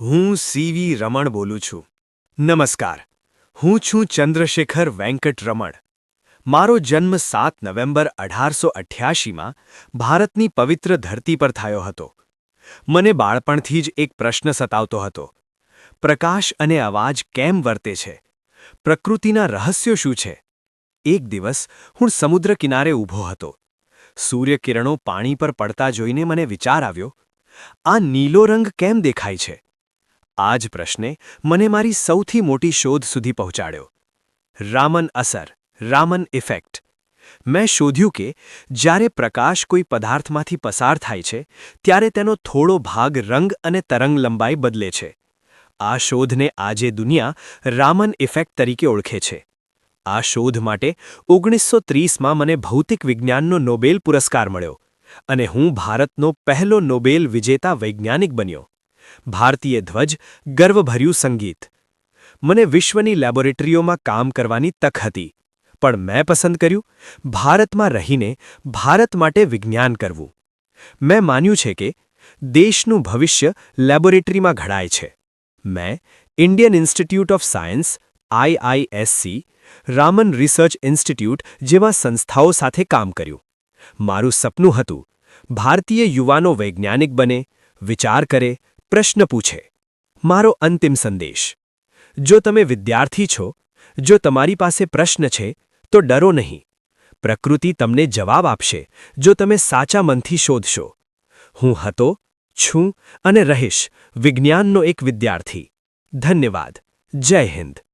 હું સીવી રમણ બોલું છું. નમસ્કાર. હું છું ચંદ્રશેખર વેંકટ રમણ. મારો જન્મ 7 નવેમ્બર 1888માં ભારતની પવિત્ર ધરતી પર થયો હતો. મને બાળપણથી જ એક પ્રશ્ન સતાવતો હતો. પ્રકાશ અને અવાજ કેમ વર્તે છે? પ્રકૃતિના રહસ્યો શું છે? એક દિવસ હું સમુદ્ર કિનારે ઊભો હતો. સૂર્યકિરણો પાણી પર પડતા જોઈને મને વિચાર આવ્યો, આ નીલો રંગ કેમ દેખાય છે? આ જ પ્રશ્ને મને મારી સૌથી મોટી શોધ સુધી પહોંચાડ્યો. રામન અસર, રામન ઇફેક્ટ. મેં શોધ્યું કે જ્યારે પ્રકાશ કોઈ પદાર્થમાંથી પસાર થાય છે ત્યારે તેનો થોડો ભાગ રંગ અને તરંગલંબાઈ બદલે છે. આ શોધને આજે દુનિયા રામન ઇફેક્ટ તરીકે ઓળખે છે. આ શોધ માટે 1930માં મને ભૌતિક વિજ્ઞાનનો નોબેલ પુરસ્કાર મળ્યો અને હું ભારતનો પહેલો નોબેલ વિજેતા વૈજ્ઞાનિક બન્યો. ભારતીય ધ્વજ, ગર્વભર્યું સંગીત. મને વિશ્વની લેબોરેટરીઓમાં કામ કરવાની તક હતી, પણ મેં પસંદ કર્યું ભારતમાં રહીને ભારત માટે વિજ્ઞાન કરવું. મેં માન્યું છે કે દેશનું ભવિષ્ય લેબોરેટરીમાં ઘડાય છે. મેં Indian institute of science, IISc, Raman research institute જેવા સંસ્થાઓ સાથે કામ કર્યું. મારું સપનું હતું ભારતીય યુવાનો વૈજ્ઞાનિક બને, વિચાર કરે, પ્રશ્ન પૂછે. મારો અંતિમ સંદેશ: જો તમે વિદ્યાર્થી છો, જો તમારી પાસે પ્રશ્ન છે, તો ડરો નહીં. પ્રકૃતિ તમને જવાબ આપશે જો તમે સાચા મનથી શોધશો. હું હતો, છું અને રહીશ વિજ્ઞાનનો એક વિદ્યાર્થી. ધન્યવાદ. જય હિન્દ.